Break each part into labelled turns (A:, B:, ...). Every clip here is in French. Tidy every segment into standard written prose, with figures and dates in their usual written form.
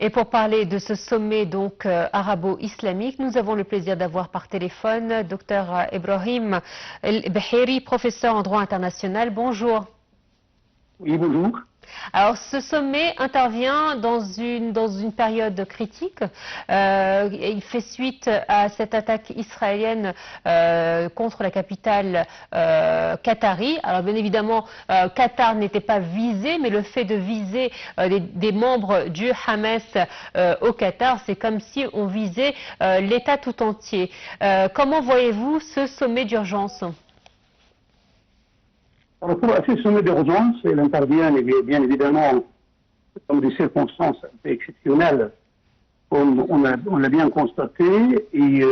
A: Et pour parler de ce sommet donc arabo-islamique, nous avons le plaisir d'avoir par téléphone Dr Ibrahim El-Beheri, professeur en droit international. Bonjour.
B: Oui, bonjour.
A: Alors, ce sommet intervient dans une période critique. Il fait suite à cette attaque israélienne contre la capitale qatari. Alors, bien évidemment, Qatar n'était pas visé, mais le fait de viser des membres du Hamas au Qatar, c'est comme si on visait l'État tout entier. Comment voyez-vous ce sommet d'urgence ?
B: Alors, pour ce sommet d'urgence, il intervient bien évidemment dans des circonstances un peu exceptionnelles, comme on l'a bien constaté, et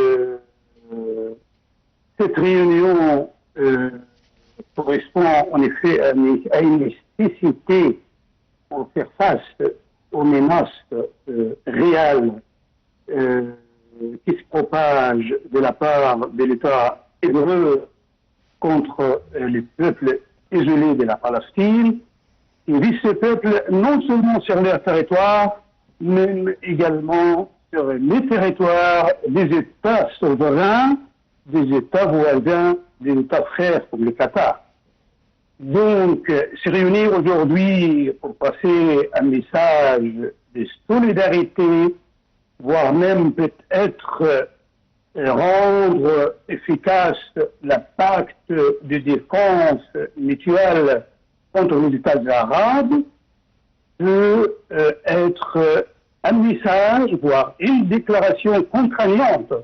B: cette réunion correspond en effet à une nécessité pour faire face aux menaces réelles qui se propagent de la part de l'État hébreu contre les peuples isolés de la Palestine, et vise ce peuple non seulement sur leur territoire, mais également sur les territoires des États souverains, des États voisins, des États frères comme le Qatar. Donc, se réunir aujourd'hui pour passer un message de solidarité, voire même peut-être rendre efficace le pacte de défense mutuelle contre les États arabes peut être un message, voire une déclaration contraignante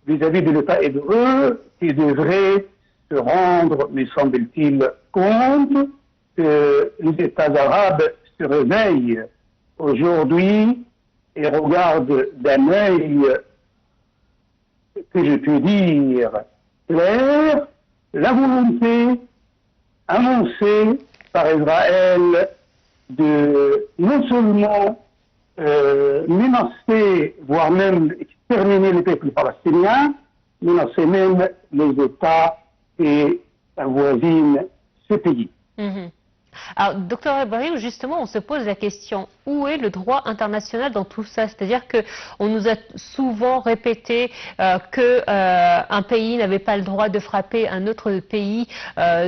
B: vis-à-vis de l'État hébreu qui devrait se rendre, me semble-t-il, compte que les États arabes se réveillent aujourd'hui et regardent d'un œil, que je peux dire, clair, la volonté annoncée par Israël de non seulement menacer, voire même exterminer les peuples palestiniens, menacer même les États qui avoisinent ce pays.
A: Alors, docteur Ibrahim, justement, on se pose la question, où est le droit international dans tout ça? C'est-à-dire qu'on nous a souvent répété qu'un pays n'avait pas le droit de frapper un autre pays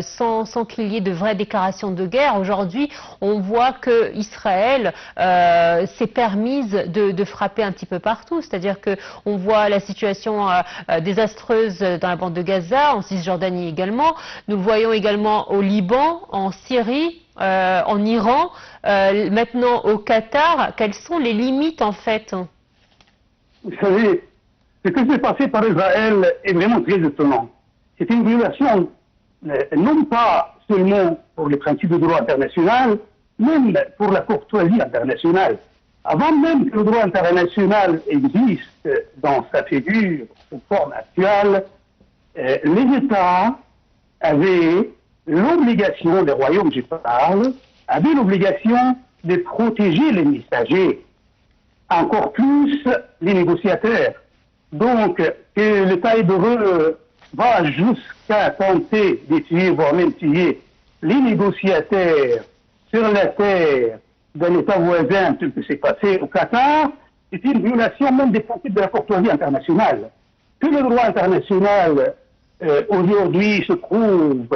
A: sans qu'il y ait de vraies déclarations de guerre. Aujourd'hui, on voit qu'Israël s'est permise de frapper un petit peu partout. C'est-à-dire qu'on voit la situation désastreuse dans la bande de Gaza, en Cisjordanie également. Nous le voyons également au Liban, en Syrie, en Iran, maintenant au Qatar. Quelles sont les limites en fait?
B: Vous savez, ce qui s'est passé par Israël est vraiment très étonnant. C'est une violation non pas seulement pour les principes de droit international, même pour la courtoisie internationale. Avant même que le droit international existe dans sa figure ou forme actuelle, les États avaient l'obligation, les royaumes, je parle, avaient l'obligation de protéger les messagers, encore plus les négociateurs. Donc, que l'État hébreu va jusqu'à tenter de tuer, voire même tuer, les négociateurs sur la terre d'un État voisin, tel que c'est passé au Qatar, c'est une violation même des principes de la courtoisie internationale. Que le droit international aujourd'hui se trouve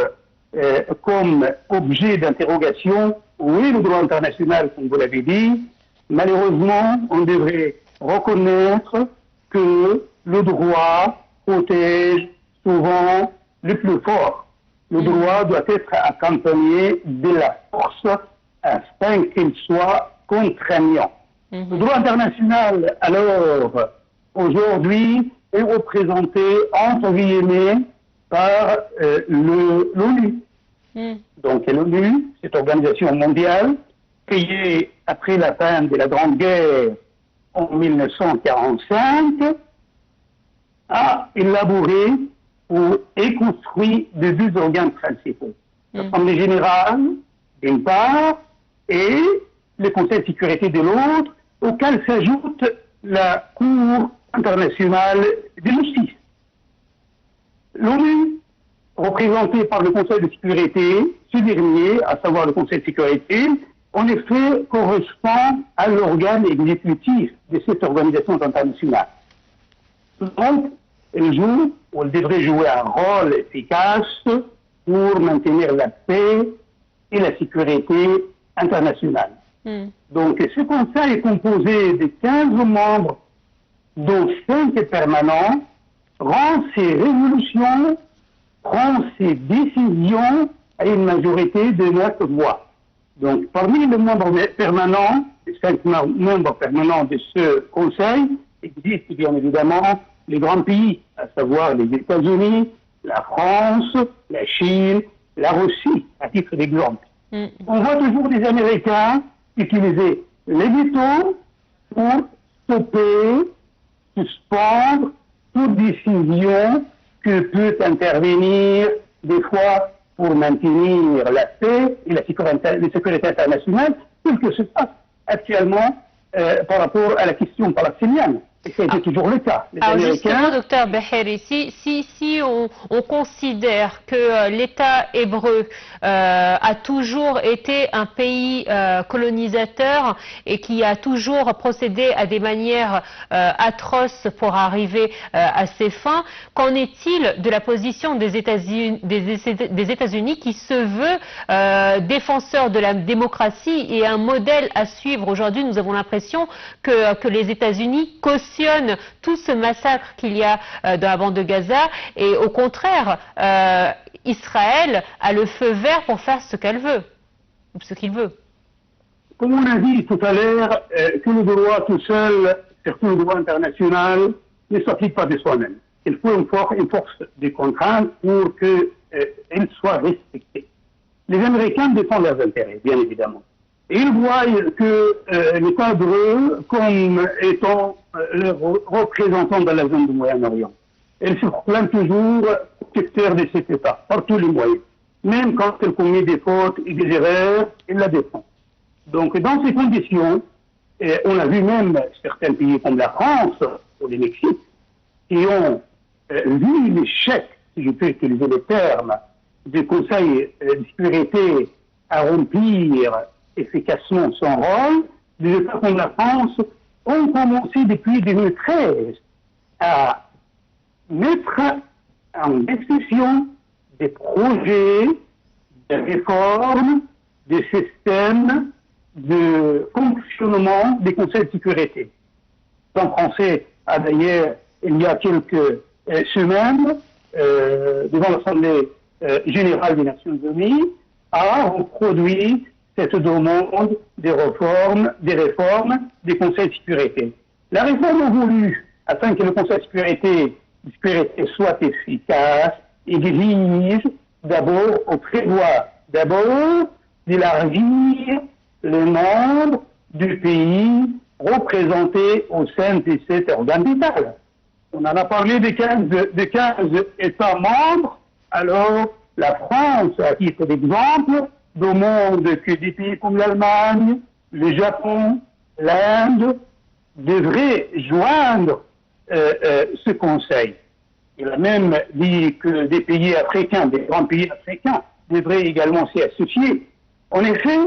B: comme objet d'interrogation, oui, le droit international, comme vous l'avez dit, malheureusement, on devrait reconnaître que le droit protège souvent le plus fort. Le droit doit être accompagné de la force afin qu'il soit contraignant. Le droit international, alors, aujourd'hui, est représenté, entre guillemets, par l'ONU. Donc l'ONU, cette organisation mondiale, créée après la fin de la Grande Guerre en 1945, a élaboré et construit deux organes principaux. L'Assemblée générale, d'une part, et le Conseil de sécurité de l'autre, auquel s'ajoute la Cour internationale de justice. L'ONU, représentée par le Conseil de sécurité, ce dernier, à savoir le Conseil de sécurité, en effet, correspond à l'organe exécutif de cette organisation internationale. Donc, elle joue, ou elle devrait jouer un rôle efficace pour maintenir la paix et la sécurité internationale. Donc, ce conseil est composé de 15 membres, dont 5 permanents, rend ses résolutions, prend ses décisions à une majorité de 9 voix. Donc, parmi les membres permanents, les 5 membres permanents de ce conseil, existent bien évidemment les grands pays, à savoir les États-Unis, la France, la Chine, la Russie, à titre d'exemple. On voit toujours des Américains utiliser les vétos pour stopper, suspendre toute décision que peut intervenir des fois pour maintenir la paix et la sécurité internationale, tel que se passe actuellement par rapport à la question palestinienne. Et c'est toujours le cas.
A: Alors justement, docteur Behéri, si on considère que l'État hébreu a toujours été un pays colonisateur et qui a toujours procédé à des manières atroces pour arriver à ses fins, qu'en est-il de la position des États-Unis qui se veut défenseur de la démocratie et un modèle à suivre? Aujourd'hui, nous avons l'impression que les États-Unis cautionnent tout ce massacre qu'il y a dans la bande de Gaza et au contraire, Israël a le feu vert pour faire ce qu'elle veut, ce qu'il veut.
B: Comme on a dit tout à l'heure, que le droit tout seul, surtout le droit international, ne s'applique pas de soi-même. Il faut une force de contrainte pour qu'elle soit respectée. Les Américains défendent leurs intérêts, bien évidemment. Et ils voient que l'État hébreu, comme étant le représentant de la zone du Moyen-Orient, elle se proclame toujours protecteur de cet État, par tous les moyens. Même quand elle commet des fautes et des erreurs, elle la défend. Donc, dans ces conditions, on a vu même certains pays comme la France ou le Mexique qui ont vu l'échec, si je peux utiliser le terme, du Conseil de sécurité à remplir efficacement son rôle. Les États comme la France ont commencé depuis 2013 à mettre en discussion des projets de réforme des systèmes de fonctionnement des conseils de sécurité. Le français a d'ailleurs, il y a quelques semaines, devant l'Assemblée générale des Nations Unies, a reproduit cette demande des réformes des conseils de sécurité. La réforme voulue, afin que le conseil de sécurité soit efficace, exige d'abord, ou prévoit d'abord d'élargir le nombre de pays représentés au sein de cet organe vital. On en a parlé de 15 États membres, alors la France, à titre d'exemple, demande que des pays comme l'Allemagne, le Japon, l'Inde devraient joindre ce conseil. Il a même dit que des pays africains, des grands pays africains, devraient également s'y associer. En effet,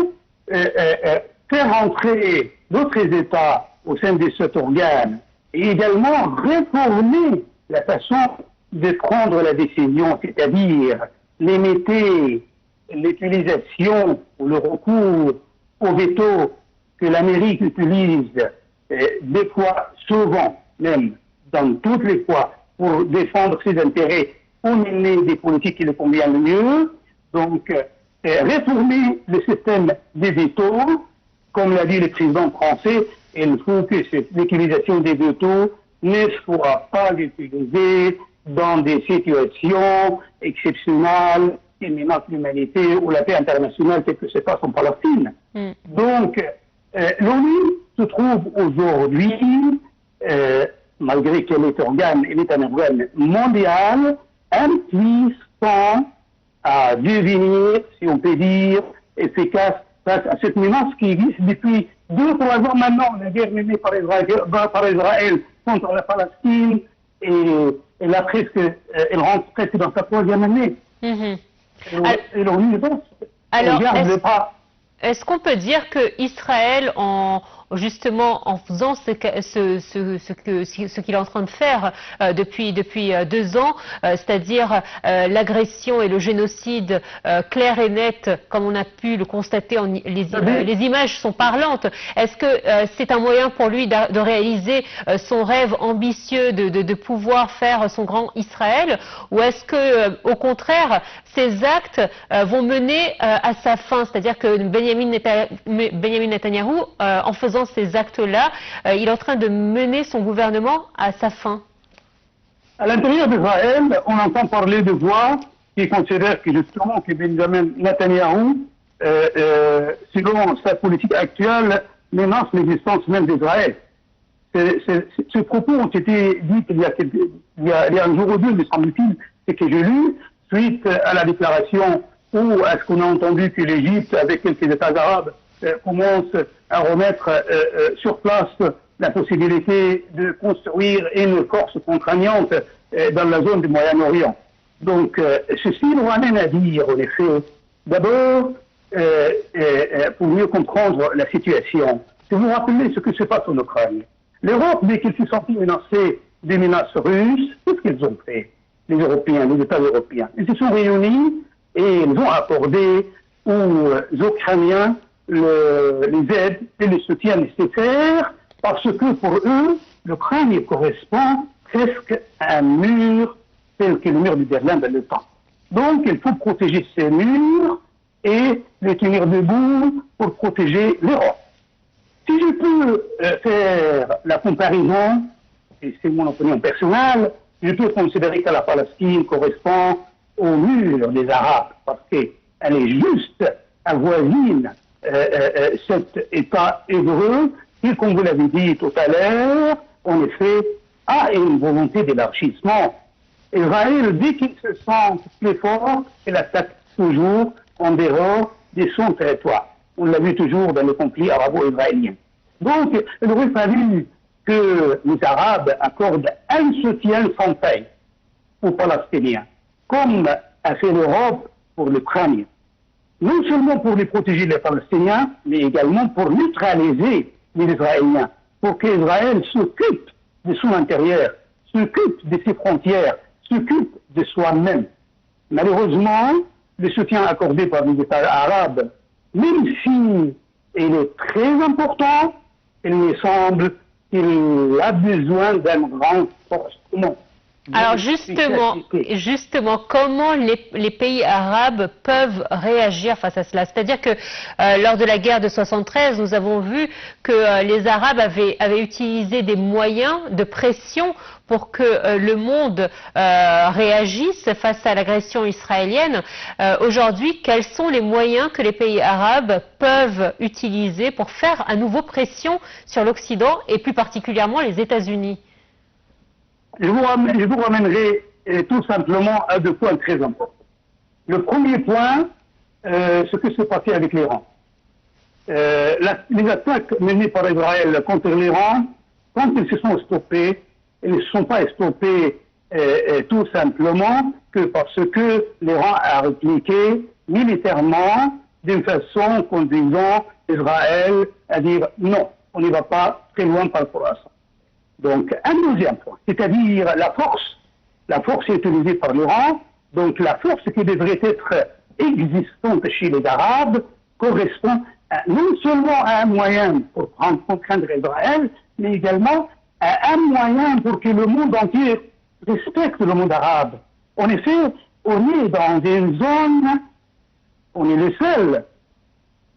B: faire entrer d'autres États au sein de cet organe et également réformer la façon de prendre la décision, c'est-à-dire limiter l'utilisation ou le recours au veto que l'Amérique utilise des fois, souvent, même dans toutes les fois, pour défendre ses intérêts ou mener des politiques qui le conviennent le mieux. Donc, réformer le système des vétos, comme l'a dit le président français, il faut que l'utilisation des vétos ne soit pas utilisée dans des situations exceptionnelles qui menacent l'humanité ou la paix internationale telle que se passe en Palestine. Donc, l'ONU se trouve aujourd'hui, malgré qu'elle est un organe mondial, impuissant à devenir, si on peut dire, efficace face à cette menace qui existe depuis 2 ou 3 ans maintenant, la guerre menée par Israël contre la Palestine, et elle rentre presque dans sa 3e année. Et l'ONU, je pense, regarde le pas.
A: est-ce qu'on peut dire que Israël, justement en faisant ce qu'il est en train de faire depuis 2 ans, c'est-à-dire l'agression et le génocide clair et net, comme on a pu le constater, les images sont parlantes. Est-ce que c'est un moyen pour lui de réaliser son rêve ambitieux de pouvoir faire son grand Israël, ou est-ce que au contraire ces actes vont mener à sa fin, c'est-à-dire que Benjamin Netanyahou, en faisant ces actes-là, il est en train de mener son gouvernement à sa fin?
B: À l'intérieur d'Israël, on entend parler de voix qui considèrent que justement que Benjamin Netanyahou, selon sa politique actuelle, menace l'existence même d'Israël. Ces propos ont été dits il y a un jour ou deux, me semble-t-il, c'est que j'ai lu, suite à la déclaration ou à ce qu'on a entendu que l'Égypte, avec quelques États arabes, commence à remettre sur place la possibilité de construire une force contraignante dans la zone du Moyen-Orient. Donc, ceci nous amène à dire, en effet, d'abord, pour mieux comprendre la situation, si vous vous rappelez ce qui se passe en Ukraine, l'Europe, dès qu'elle s'est sentie menacée des menaces russes, qu'est-ce qu'ils ont fait, les Européens, les États européens? Ils se sont réunis et ils ont accordé aux Ukrainiens les aides et le soutien nécessaires, parce que pour eux, l'Ukraine correspond presque à un mur tel que le mur de Berlin dans le temps. Donc il faut protéger ces murs et les tenir debout pour protéger l'Europe. Si je peux faire la comparaison, et c'est mon opinion personnelle, je peux considérer que la Palestine correspond au mur des Arabes, parce qu'elle est juste avoisine cet État hébreu qui, comme vous l'avez dit tout à l'heure, en effet, a une volonté d'élargissement. Israël, dès qu'il se sent plus fort, il attaque toujours en dehors de son territoire. On l'a vu toujours dans le conflit arabo-israélien. Donc, il aurait fallu que les Arabes accordent un soutien sans faille aux Palestiniens, comme a fait l'Europe pour l'Ukraine. Non seulement pour les protéger les Palestiniens, mais également pour neutraliser les Israéliens, pour qu'Israël s'occupe de son intérieur, s'occupe de ses frontières, s'occupe de soi-même. Malheureusement, le soutien accordé par les États arabes, même si il est très important, il me semble qu'il a besoin d'un grand renforcement.
A: Alors justement, comment les pays arabes peuvent réagir face à cela? C'est-à-dire que lors de la guerre de 73, nous avons vu que les Arabes avaient utilisé des moyens de pression pour que le monde réagisse face à l'agression israélienne. Aujourd'hui, quels sont les moyens que les pays arabes peuvent utiliser pour faire à nouveau pression sur l'Occident et plus particulièrement les États-Unis?
B: Je vous ramènerai tout simplement à 2 points très importants. Le premier point, ce qui s'est passé avec l'Iran. Les attaques menées par Israël contre l'Iran, quand elles se sont stoppées, elles ne se sont pas stoppées tout simplement que parce que l'Iran a répliqué militairement d'une façon conduisant Israël à dire non, on n'y va pas très loin par rapport à ça. Donc, un deuxième point, c'est-à-dire la force est utilisée par l'Iran, donc la force qui devrait être existante chez les Arabes correspond non seulement à un moyen pour contraindre Israël, mais également à un moyen pour que le monde entier respecte le monde arabe. En effet, on est dans une zone, on est les seuls,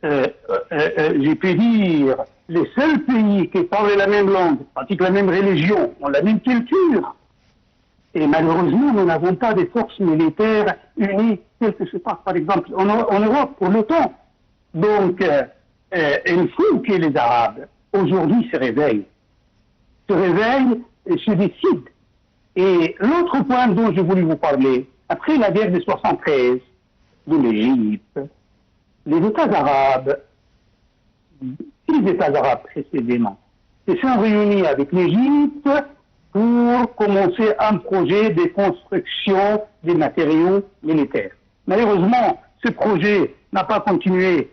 B: j'ai pu dire, les seuls pays qui parlent la même langue, pratiquent la même religion, ont la même culture. Et malheureusement, nous n'avons pas des forces militaires unies, telles que se passe par exemple en Europe pour l'OTAN. Donc, il faut que les Arabes, aujourd'hui, se réveillent et se décident. Et l'autre point dont je voulais vous parler, après la guerre de 73 de l'Égypte, les États arabes, 6 États arabes précisément, se sont réunis avec l'Égypte pour commencer un projet de construction des matériaux militaires. Malheureusement, ce projet n'a pas continué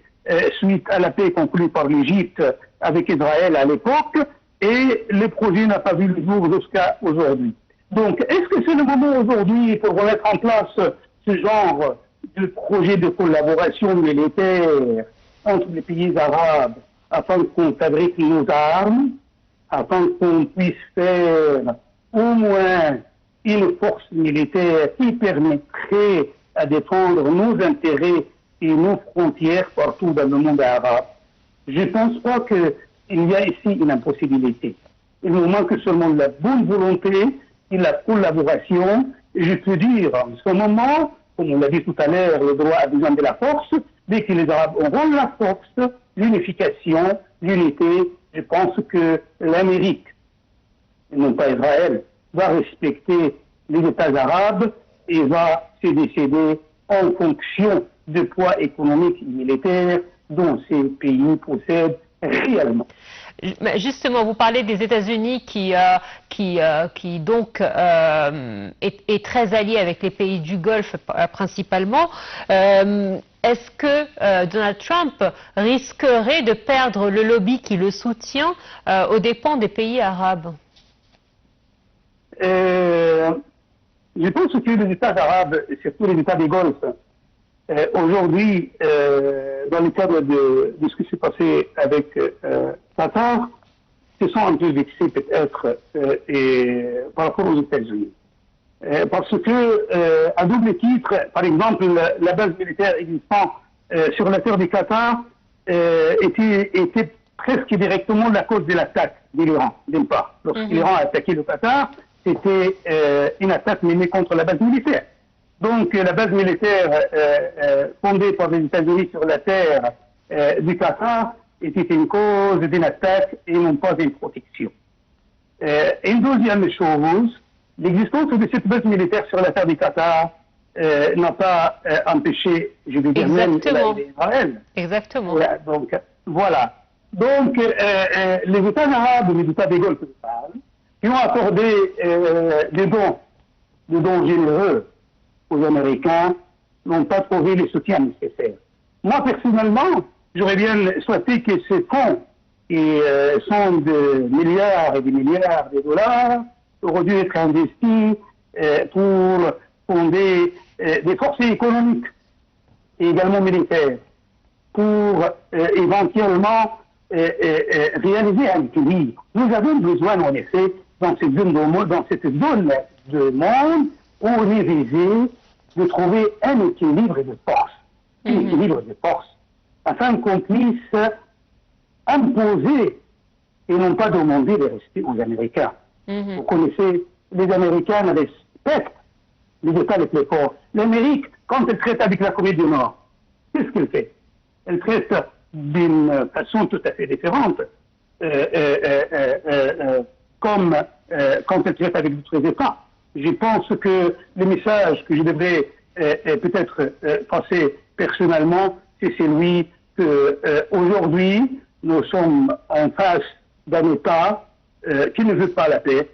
B: suite à la paix conclue par l'Égypte avec Israël à l'époque, et le projet n'a pas vu le jour jusqu'à aujourd'hui. Donc, est-ce que c'est le moment aujourd'hui pour remettre en place ce genre de projet de collaboration militaire entre les pays arabes afin qu'on fabrique nos armes, afin qu'on puisse faire au moins une force militaire qui permettrait à défendre nos intérêts et nos frontières partout dans le monde arabe? Je ne pense pas qu'il y a ici une impossibilité. Il nous manque seulement la bonne volonté et la collaboration. Et je peux dire, en ce moment, comme on l'a dit tout à l'heure, le droit a besoin de la force. Dès que les Arabes auront la force, l'unification, l'unité, je pense que l'Amérique, et non pas Israël, va respecter les États arabes et va se décider en fonction du poids économique et militaire dont ces pays possèdent réellement.
A: Justement, vous parlez des États-Unis qui donc est très allié avec les pays du Golfe principalement. Est-ce que Donald Trump risquerait de perdre le lobby qui le soutient aux dépens des pays arabes?
B: Je pense que les États arabes, surtout les États des Golfe, aujourd'hui, dans le cadre de ce qui s'est passé avec Qatar, se sont un peu vexés peut-être par rapport aux États-Unis. Parce que, à double titre, par exemple, la base militaire existant sur la terre du Qatar était presque directement la cause de l'attaque de l'Iran, d'une part. Lorsque l'Iran a attaqué le Qatar, c'était une attaque menée contre la base militaire. Donc la base militaire fondée par les États-Unis sur la terre du Qatar était une cause d'une attaque et non pas une protection. Une deuxième chose, l'existence de cette base militaire sur la terre du Qatar n'a pas empêché, je veux dire, même l'Israël.
A: Exactement.
B: Voilà, donc, voilà. Donc les États arabes, les États des Golfe, qui ont accordé des dons généreux aux Américains, n'ont pas trouvé le soutien nécessaire. Moi, personnellement, j'aurais bien souhaité que ces fonds, qui sont de milliards et des milliards de dollars, auraient dû être investis pour fonder des forces économiques et également militaires, pour éventuellement réaliser un équilibre. Nous avons besoin, en effet, dans cette zone de monde, où on est visé de trouver un équilibre de force. Un équilibre de force, afin qu'on puisse imposer et non pas demander de rester aux Américains. Vous connaissez, les Américains respectent les États les plus forts. L'Amérique, quand elle traite avec la Corée du Nord, qu'est-ce qu'elle fait? Elle traite d'une façon tout à fait différente, comme quand elle traite avec d'autres États. Je pense que le message que je devrais peut-être passer personnellement, c'est celui qu'aujourd'hui, nous sommes en face d'un État qui ne veut pas la paix.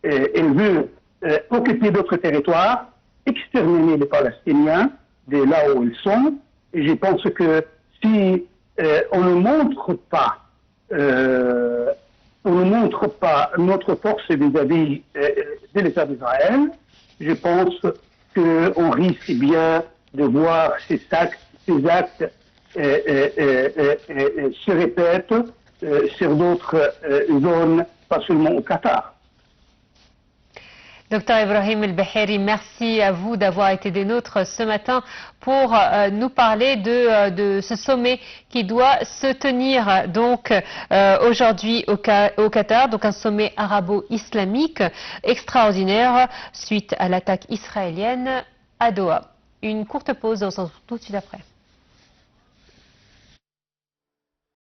B: Elle veut occuper d'autres territoires, exterminer les Palestiniens de là où ils sont. Et je pense que si on ne montre pas notre force vis-à-vis de l'État d'Israël, je pense qu'on risque bien de voir ces actes se répètent sur d'autres zones, pas seulement au Qatar.
A: Docteur Ibrahim El-Behéry, merci à vous d'avoir été des nôtres ce matin pour nous parler de ce sommet qui doit se tenir donc aujourd'hui au Qatar, donc un sommet arabo-islamique extraordinaire suite à l'attaque israélienne à Doha. Une courte pause, on se retrouve tout de suite après.